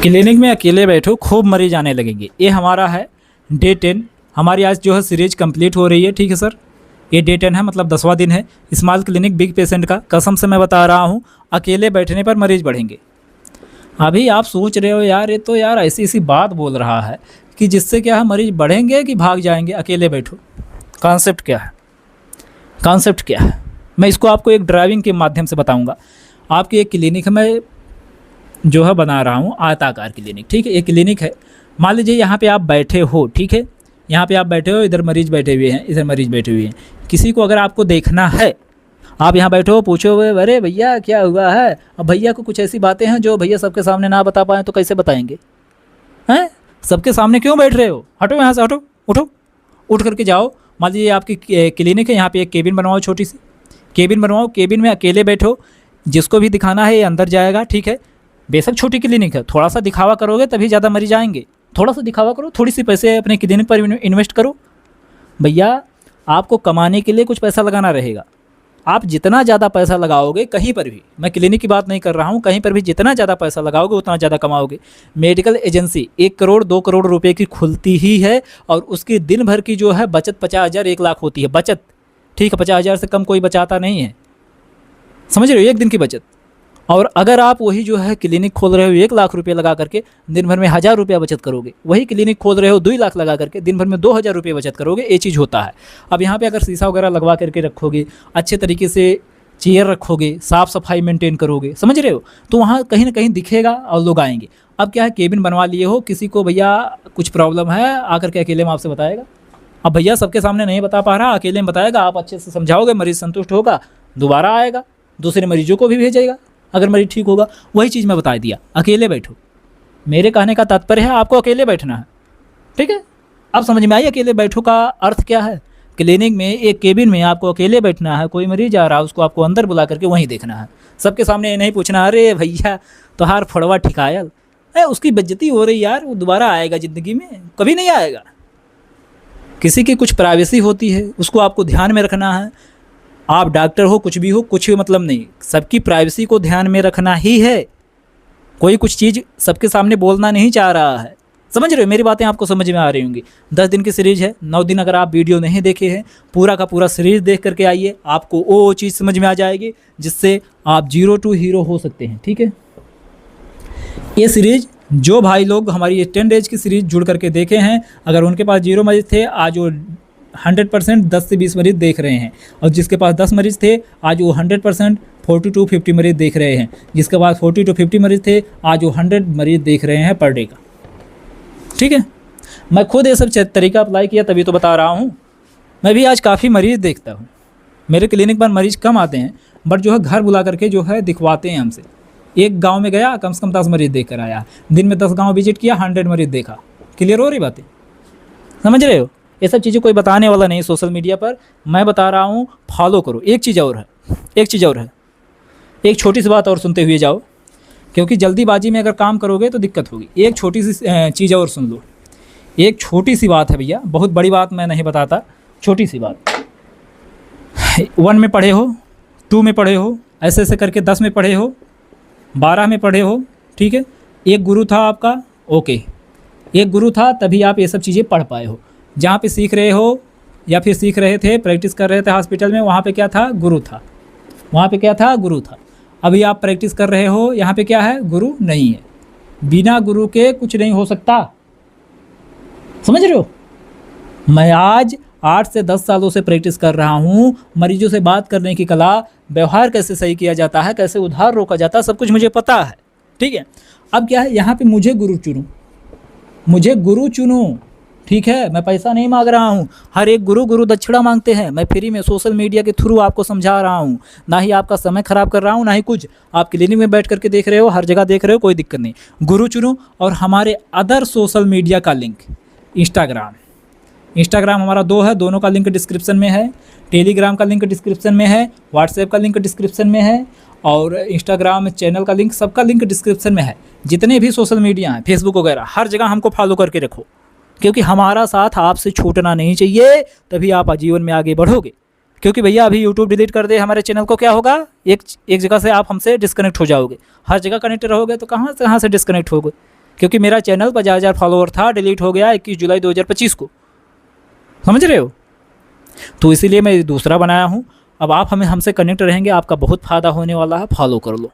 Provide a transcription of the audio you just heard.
Clinic में अकेले बैठो खूब मरीज आने लगेंगे। ये हमारा है डे 10। हमारी आज जो है सीरीज कंप्लीट हो रही है। ठीक है सर, ये डे 10 है, मतलब 10वां दिन है स्मॉल क्लिनिक बिग पेशेंट का। कसम से मैं बता रहा हूँ, अकेले बैठने पर मरीज बढ़ेंगे। अभी आप सोच रहे हो यार, ये तो यार ऐसी ऐसी बात बोल रहा है कि जिससे क्या है, मरीज बढ़ेंगे कि भाग जाएंगे। अकेले बैठो, कॉन्सेप्ट क्या है? कॉन्सेप्ट क्या है? मैं इसको आपको एक ड्राइविंग के माध्यम से बताऊँगा। आपकी एक क्लिनिक में जो है बना रहा हूँ आयताकार क्लिनिक। ठीक है, ये क्लिनिक है। मान लीजिए यहाँ पे आप बैठे हो, ठीक है, यहाँ पे आप बैठे हो, इधर मरीज बैठे हुए हैं, इधर मरीज बैठे हुए हैं। किसी को अगर आपको देखना है, आप यहाँ बैठे हो, पूछो अरे भैया क्या हुआ है। अब भैया को कुछ ऐसी बातें हैं जो भैया सबके सामने ना बता पाएँ तो कैसे बताएंगे? हैं, सबके सामने क्यों बैठ रहे हो? हटो यहाँ से, हटो, उठो, उठ करके जाओ। मान लीजिए आपकी क्लिनिक है, यहाँ पे एक केबिन बनवाओ, छोटी सी केबिन बनवाओ। केबिन में अकेले बैठो, जिसको भी दिखाना है ये अंदर जाएगा। ठीक है, बेशक छोटी क्लिनिक है, थोड़ा सा दिखावा करोगे तभी ज़्यादा मरीज आएंगे। थोड़ा सा दिखावा करो, थोड़ी सी पैसे अपने क्लिनिक पर इन्वेस्ट करो। भैया आपको कमाने के लिए कुछ पैसा लगाना रहेगा। आप जितना ज़्यादा पैसा लगाओगे कहीं पर भी, मैं क्लिनिक की बात नहीं कर रहा हूँ, कहीं पर भी जितना ज़्यादा पैसा लगाओगे उतना ज़्यादा कमाओगे। मेडिकल एजेंसी 1 करोड़ 2 करोड़ रुपए की खुलती ही है और उसकी दिन भर की जो है बचत 50,000 1 लाख होती है बचत। ठीक है, 50,000 से कम कोई बचाता नहीं है, समझ रहे हो, एक दिन की बचत। और अगर आप वही जो है क्लिनिक खोल रहे हो 1 लाख रुपये लगा करके, दिन भर में 1,000 रुपया बचत करोगे। वही क्लिनिक खोल रहे हो 2 लाख लगा करके, दिन भर में 2,000 रुपये बचत करोगे। ये चीज़ होता है। अब यहाँ पे अगर शीशा वगैरह लगवा करके रखोगे, अच्छे तरीके से चेयर रखोगे, साफ़ सफाई मेंटेन करोगे, समझ रहे हो, तो वहाँ कहीं ना कहीं दिखेगा और लोग आएंगे। अब क्या है, केबिन बनवा लिए हो, किसी को भैया कुछ प्रॉब्लम है, आकर के अकेले में आपसे बताएगा। अब भैया सबके सामने नहीं बता पा रहा, अकेले में बताएगा, आप अच्छे से समझाओगे, मरीज़ संतुष्ट होगा, दोबारा आएगा, दूसरे मरीजों को भी भेजेगा अगर मरीज ठीक होगा। वही चीज़ मैं बता दिया, अकेले बैठो। मेरे कहने का तात्पर्य है आपको अकेले बैठना है। ठीक है, अब समझ में आई अकेले बैठो का अर्थ क्या है। क्लिनिक में एक केबिन में आपको अकेले बैठना है। कोई मरीज आ रहा है, उसको आपको अंदर बुला करके वहीं देखना है। सबके सामने ये नहीं पूछना अरे भैया तोहार फड़वा ठिकायल है, उसकी बेइज्जती हो रही यार, वो दोबारा आएगा ज़िंदगी में? कभी नहीं आएगा। किसी की कुछ प्राइवेसी होती है, उसको आपको ध्यान में रखना है। आप डॉक्टर हो, कुछ भी हो, कुछ मतलब नहीं, सबकी प्राइवेसी को ध्यान में रखना ही है। कोई कुछ चीज़ सबके सामने बोलना नहीं चाह रहा है, समझ रहे हो? मेरी बातें आपको समझ में आ रही होंगी। 10 दिन की सीरीज़ है, 9 दिन अगर आप वीडियो नहीं देखे हैं, पूरा का पूरा सीरीज़ देख करके आइए, आपको वो चीज़ समझ में आ जाएगी जिससे आप 0 to हीरो हो सकते हैं। ठीक है, ये सीरीज़ जो भाई लोग हमारी 10 डेज की सीरीज़ जुड़ करके देखे हैं, अगर उनके पास 0 मरीज थे, आज वो 100% 10 से 20 मरीज देख रहे हैं। और जिसके पास 10 मरीज थे, आज वो 100% 40 to 50 मरीज देख रहे हैं। जिसके पास 40 to 50 मरीज थे, आज वो 100 मरीज देख रहे हैं पर डे का। ठीक है, मैं खुद ये सब तरीका अप्लाई किया तभी तो बता रहा हूँ। मैं भी आज काफ़ी मरीज़ देखता हूँ। मेरे क्लिनिक पर मरीज़ कम आते हैं, बट जो है घर बुला करके जो है दिखवाते हैं हमसे। एक गांव में गया, कम से कम 10 मरीज़ देख कर आया। दिन में 10 गांव विजिट किया, 100 मरीज़ देखा। क्लियर हो रही बातें? समझ रहे हो? ये सब चीज़ें कोई बताने वाला नहीं सोशल मीडिया पर, मैं बता रहा हूँ, फॉलो करो। एक चीज़ और है, एक छोटी सी बात और सुनते हुए जाओ, क्योंकि जल्दीबाजी में अगर काम करोगे तो दिक्कत होगी। एक छोटी सी चीज़ और सुन लो। एक छोटी सी बात है भैया, बहुत बड़ी बात मैं नहीं बताता, छोटी सी बात। 1 में पढ़े हो, 2 में पढ़े हो, ऐसे करके 10 में पढ़े हो, 12 में पढ़े हो। ठीक है, एक गुरु था आपका, ओके, एक गुरु था तभी आप ये सब चीज़ें पढ़ पाए हो। जहाँ पे सीख रहे हो या फिर सीख रहे थे, प्रैक्टिस कर रहे थे हॉस्पिटल में, वहाँ पे क्या था? गुरु था। वहाँ पे क्या था? गुरु था। अभी आप प्रैक्टिस कर रहे हो, यहाँ पे क्या है? गुरु नहीं है। बिना गुरु के कुछ नहीं हो सकता, समझ रहे हो? मैं आज 8 से 10 सालों से प्रैक्टिस कर रहा हूँ। मरीजों से बात करने की कला, व्यवहार कैसे सही किया जाता है, कैसे उधार रोका जाता है, सब कुछ मुझे पता है। ठीक है, अब क्या है, यहाँ पे मुझे गुरु चुनो। ठीक है, मैं पैसा नहीं मांग रहा हूँ। हर एक गुरु दक्षिणा मांगते हैं। मैं फ्री में सोशल मीडिया के थ्रू आपको समझा रहा हूँ, ना ही आपका समय ख़राब कर रहा हूँ, ना ही कुछ। आप क्लिनिक में बैठ करके देख रहे हो, हर जगह देख रहे हो, कोई दिक्कत नहीं। गुरु चुनो। और हमारे अदर सोशल मीडिया का लिंक, इंस्टाग्राम हमारा 2 है, दोनों का लिंक डिस्क्रिप्शन में है। टेलीग्राम का लिंक डिस्क्रिप्शन में है, व्हाट्सएप का लिंक डिस्क्रिप्शन में है, और इंस्टाग्राम चैनल का लिंक, सबका लिंक डिस्क्रिप्शन में है। जितने भी सोशल मीडिया हैं, फेसबुक वगैरह, हर जगह हमको फॉलो करके रखो, क्योंकि हमारा साथ आपसे छूटना नहीं चाहिए, तभी आप आजीवन में आगे बढ़ोगे। क्योंकि भैया अभी यूट्यूब डिलीट कर दे हमारे चैनल को, क्या होगा? एक जगह से आप हमसे डिस्कनेक्ट हो जाओगे। हर जगह कनेक्ट रहोगे तो कहाँ से डिस्कनेक्ट होगे? क्योंकि मेरा चैनल 50,000 फॉलोवर था, डिलीट हो गया 21 जुलाई 2025 को, समझ रहे हो। तो इसीलिए मैं दूसरा बनाया हूँ। अब आप हमसे कनेक्ट रहेंगे, आपका बहुत फ़ायदा होने वाला है, फॉलो कर लो।